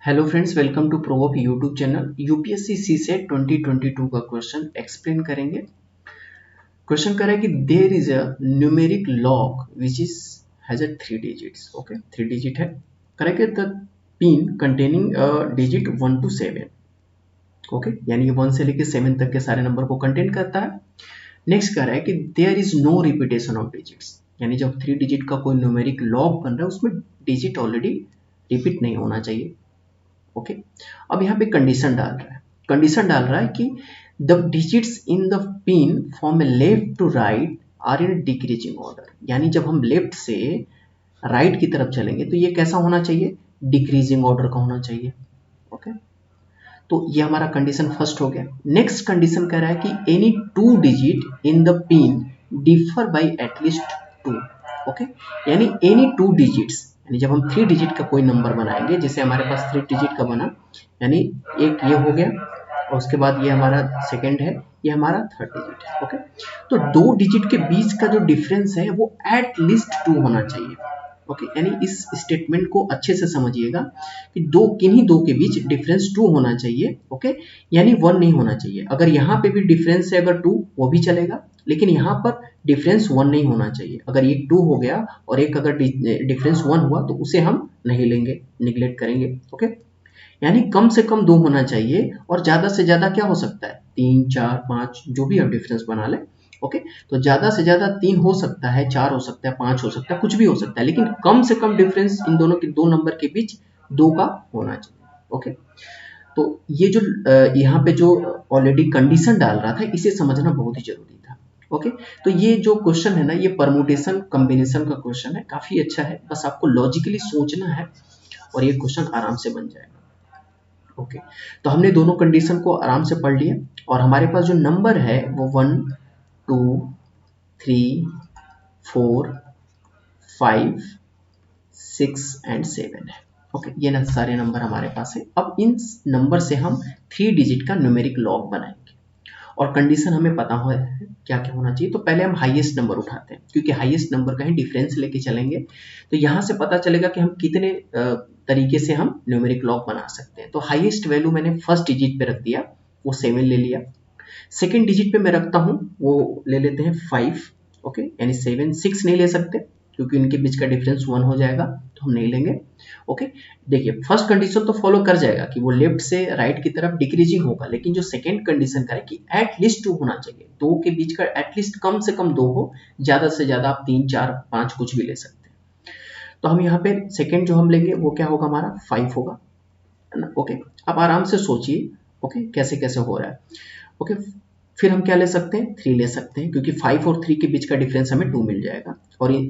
Hello friends, welcome to प्रोवोप YouTube channel. UPSC CSAT 2022 का question explain करेंगे। Question कर रहा है कि there is a numeric lock which is has a 3 digits. Okay, 3 digit है। Correct the pin containing digit 1 to 7। Okay, यानी 1 से लेकर 7 तक के सारे नंबर को कंटेन करता है। नेक्स्ट कह रहा है कि there is no repetition of digits, यानी जब 3 डिजिट का कोई न्यूमेरिक लॉग बन रहा है उसमें डिजिट ऑलरेडी रिपीट नहीं होना चाहिए। ओके, अब यहाँ पे कंडीशन डाल रहा है कि the digits in the pin from left to right are in decreasing order, यानी जब हम लेफ्ट से राइट की तरफ चलेंगे तो ये कैसा होना चाहिए, डिक्रीजिंग ऑर्डर का होना चाहिए। ओके, तो ये हमारा कंडीशन फर्स्ट हो गया। नेक्स्ट कंडीशन कह रहा है कि any 2 digit in the pin differ by at least 2। Okay, यानी एनी 2 डिजिट्स, यानी जब हम 3 डिजिट का कोई नंबर बनाएंगे, जैसे हमारे पास 3 डिजिट का बना, यानी एक ये हो गया और उसके बाद ये हमारा सेकंड है, ये हमारा थर्ड डिजिट है। ओके, तो 2 डिजिट के बीच का जो डिफरेंस है वो एट लीस्ट 2 होना चाहिए। ओके, यानी इस स्टेटमेंट को अच्छे से समझिएगा कि किन्हीं दो के बीच डिफरेंस 2 होना चाहिए। ओके, यानी 1 नहीं होना चाहिए। अगर यहाँ पे भी डिफरेंस है अगर 2 वो भी चलेगा, लेकिन यहाँ पर डिफरेंस 1 नहीं होना चाहिए। अगर एक 2 हो गया और एक अगर डिफरेंस 1 हुआ तो उसे हम नहीं लेंगे, निगलेक्ट करेंगे। ओके, यानी कम से कम 2 होना चाहिए और ज्यादा से ज्यादा क्या हो सकता है, 3, 4, 5, जो भी आप डिफरेंस बना लें। ओके, तो ज्यादा से ज्यादा 3 हो सकता है, 4 हो सकता है, 5 हो सकता है, कुछ भी हो सकता है, लेकिन कम से कम डिफरेंस इन दोनों के 2 नंबर के बीच 2 का होना चाहिए। ओके, तो ये जो यहाँ पे जो ऑलरेडी कंडीशन डाल रहा था, इसे समझना बहुत ही जरूरी था। ओके, तो ये जो क्वेश्चन है ना, ये परमुटेशन कॉम्बिनेशन का क्वेश्चन है, काफी अच्छा है। बस आपको लॉजिकली सोचना है और ये क्वेश्चन आराम से बन जाएगा। ओके, तो हमने दोनों कंडीशन को आराम से पढ़ लिया और हमारे पास जो नंबर है वो 1, 2, 3, 4, 5, 6 एंड 7 है। ओके, ये ना सारे नंबर हमारे पास है। अब इन नंबर से हम 3 डिजिट का न्यूमेरिक लॉग बनाएंगे और कंडीशन हमें पता हो क्या क्या होना चाहिए। तो पहले हम हाईएस्ट नंबर उठाते हैं, क्योंकि हाईएस्ट नंबर का ही डिफरेंस लेके चलेंगे तो यहाँ से पता चलेगा कि हम कितने तरीके से हम न्यूमेरिक लॉग बना सकते हैं। तो हाईएस्ट वैल्यू मैंने फर्स्ट डिजिट पे रख दिया, वो 7 ले लिया। सेकेंड डिजिट पे मैं रखता हूँ, वो ले लेते हैं 5। ओके, यानी 7, 6 नहीं ले सकते क्योंकि इनके बीच का डिफरेंस 1 हो जाएगा, तो हम नहीं लेंगे। ओके, देखिए फर्स्ट कंडीशन तो फॉलो कर जाएगा कि वो लेफ्ट से राइट की तरफ डिक्रीजिंग होगा, लेकिन जो सेकंड कंडीशन का है कि एट लीस्ट 2 होना चाहिए, 2 के बीच का एटलीस्ट कम से कम 2 हो, ज्यादा से ज्यादा आप 3, 4, 5 कुछ भी ले सकते हैं। तो हम यहाँ पे सेकंड जो हम लेंगे वो क्या होगा, हमारा 5 होगा, है ना। ओके, आप आराम से सोचिए ओके कैसे कैसे हो रहा है। ओके, फिर हम क्या ले सकते हैं, 3 ले सकते हैं, क्योंकि 5 और 3 के बीच का डिफरेंस हमें 2 मिल जाएगा और ये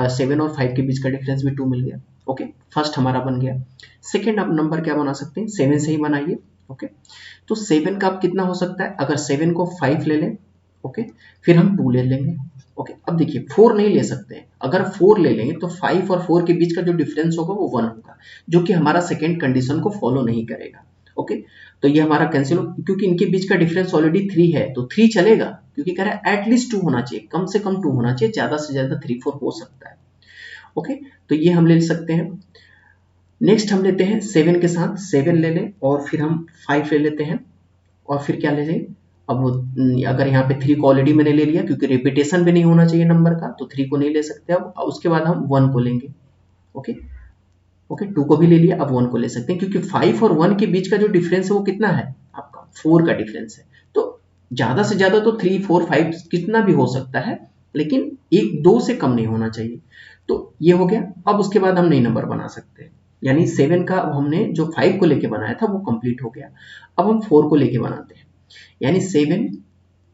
7 और 5 के बीच का डिफरेंस भी 2 मिल गया। ओके, फर्स्ट हमारा बन गया। सेकेंड आप नंबर क्या बना सकते हैं, 7 से ही बनाइए। ओके, तो 7 का आप कितना हो सकता है, अगर 7 को 5 ले लें, ओके, फिर हम 2 ले लेंगे। ओके, अब देखिए 4 नहीं ले सकते हैं, अगर 4 ले लेंगे तो 5 और 4 के बीच का जो डिफरेंस होगा वो 1 होगा, जो कि हमारा सेकेंड कंडीशन को फॉलो नहीं करेगा। ओके, तो ये हमारा कैंसिल हो, क्योंकि इनके बीच का डिफरेंस ऑलरेडी 3 है, तो 3 चलेगा, क्योंकि कह रहा है एटलीस्ट 2 होना चाहिए, कम से कम 2 होना चाहिए, ज्यादा से ज्यादा 3, 4 हो सकता है। ओके, तो ये हम ले सकते हैं। नेक्स्ट हम लेते हैं 7 के साथ, 7 ले लें और फिर हम 5 ले लेते हैं और फिर क्या ले लें, अब अगर यहाँ पे 3 को ऑलरेडी मैंने ले लिया, क्योंकि रिपीटेशन भी नहीं होना चाहिए नंबर का, तो 3 को नहीं ले सकते। अब उसके बाद हम 1 को लेंगे। ओके, ओके, 2 को भी ले लिया, अब 1 को ले सकते हैं, क्योंकि 5 और 1 के बीच का जो डिफरेंस है वो कितना है, आपका 4 का डिफरेंस है। तो ज्यादा से ज्यादा तो 3, 4, 5 कितना भी हो सकता है, लेकिन 1, 2 से कम नहीं होना चाहिए। तो ये हो गया। अब उसके बाद हम नई नंबर बना सकते हैं, यानी 7 का हमने जो 5 को लेके बनाया था वो कंप्लीट हो गया। अब हम 4 को लेके बनाते हैं, यानी 7।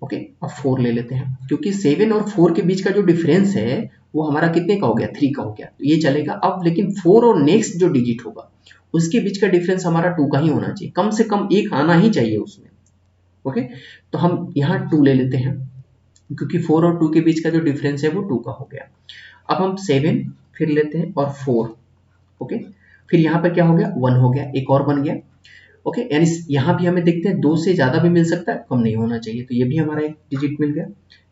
ओके, अब 4 ले लेते हैं, क्योंकि 7 और 4 के बीच का जो डिफरेंस है वो हमारा कितने का हो गया, 3 का हो गया, तो ये चलेगा। अब लेकिन 4 और नेक्स्ट जो डिजिट होगा उसके बीच का डिफरेंस हमारा 2 का ही होना चाहिए, कम से कम 1 आना ही चाहिए उसमें। ओके, तो हम यहाँ 2 ले लेते हैं, क्योंकि 4 और 2 के बीच का जो डिफरेंस है वो 2 का हो गया। अब हम 7 फिर लेते हैं और 4। ओके, फिर यहाँ पर क्या हो गया, 1 हो गया, एक और बन गया। ओके, यानी यहाँ भी हमें देखते हैं 2 से ज्यादा भी मिल सकता है, कम नहीं होना चाहिए, तो ये भी हमारा एक डिजिट मिल गया।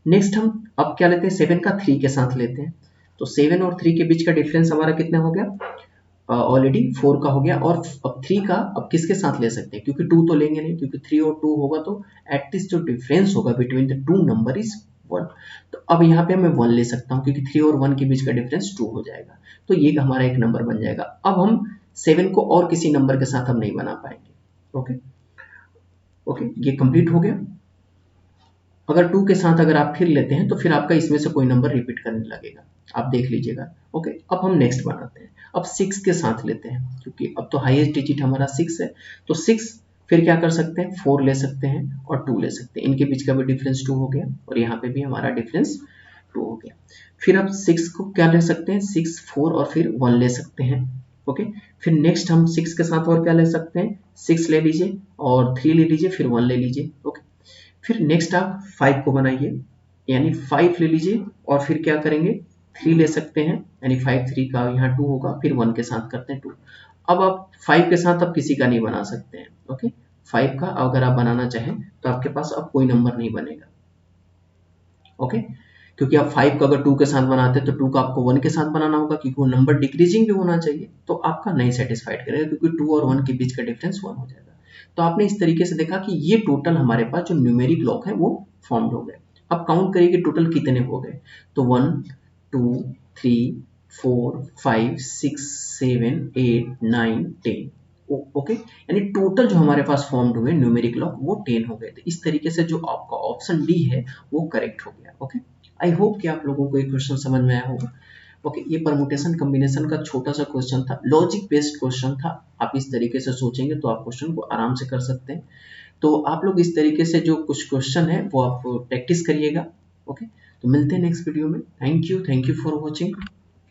नेक्स्ट हम अब क्या लेते हैं, 7 का 3 के साथ लेते हैं, तो 7 और 3 के बीच का डिफरेंस हमारा कितना हो गया, ऑलरेडी 4 का हो गया, और अब 3 का अब किसके साथ ले सकते हैं, क्योंकि 2 तो लेंगे नहीं, क्योंकि 3 और 2 होगा तो एटलीस्ट जो डिफरेंस होगा between the two number is 1। तो अब यहाँ पे मैं 1 ले सकता हूँ, क्योंकि 3 और 1 के बीच का डिफरेंस 2 हो जाएगा, तो ये हमारा एक नंबर बन जाएगा। अब हम 7 को और किसी नंबर के साथ हम नहीं बना पाएंगे। ओके ओके, ये कंप्लीट हो गया। अगर 2 के साथ अगर आप फिर लेते हैं तो फिर आपका इसमें से कोई नंबर रिपीट करने लगेगा, आप देख लीजिएगा। ओके, अब हम नेक्स्ट बनाते हैं। अब 6 के साथ लेते हैं, क्योंकि अब तो हाईएस्ट डिजिट हमारा 6 है, तो 6 फिर क्या कर सकते हैं, 4 ले सकते हैं और 2 ले सकते हैं, इनके बीच का भी डिफरेंस 2 हो गया, और यहाँ पे भी हमारा डिफरेंस 2 हो गया। फिर अब 6 को क्या ले सकते हैं, 6, 4 और फिर 1 ले सकते हैं। ओके, फिर नेक्स्ट हम 6 के साथ और क्या ले सकते हैं, 6 ले लीजिए और 3 ले लीजिए, फिर 1 ले लीजिए। ओके, फिर नेक्स्ट आप 5 को बनाइए, यानी 5 ले लीजिए और फिर क्या करेंगे, 3 ले सकते हैं, यानी 5 3 का यहाँ 2 होगा, फिर 1 के साथ करते हैं 2। अब आप 5 के साथ अब किसी का नहीं बना सकते हैं। ओके, 5 का अगर आप बनाना चाहें तो आपके पास अब कोई नंबर नहीं बनेगा। ओके, क्योंकि आप 5 का अगर 2 के साथ बनाते हैं तो 2 का आपको 1 के साथ बनाना होगा, क्योंकि वो नंबर डिक्रीजिंग भी होना चाहिए, तो आपका नहीं सेटिस्फाइड करेगा, क्योंकि 2 और 1 के बीच का डिफरेंस 1 हो जाएगा। तो आपने इस तरीके से देखा कि ये टोटल हमारे पास जो न्यूमेरिक लॉक है वो फॉर्म्ड हो गए। अब काउंट करिए कि टोटल कितने हो गए, तो 1 2 3 4 5 6 7 8 9 10। ओके, यानी टोटल जो हमारे पास फॉर्म्ड हुए न्यूमेरिक लॉक वो 10 हो गए थे। इस तरीके से जो आपका ऑप्शन डी है वो करेक्ट हो गया। ओके, आई होप कि आप लोगों को ये क्वेश्चन समझ में आया होगा। ओके, ये परमुटेशन कॉम्बिनेशन का छोटा सा क्वेश्चन था, लॉजिक बेस्ड क्वेश्चन था। आप इस तरीके से सोचेंगे तो आप क्वेश्चन को आराम से कर सकते हैं। तो आप लोग इस तरीके से जो कुछ क्वेश्चन है वो आप प्रैक्टिस करिएगा। ओके, तो मिलते हैं नेक्स्ट वीडियो में। Thank you for watching.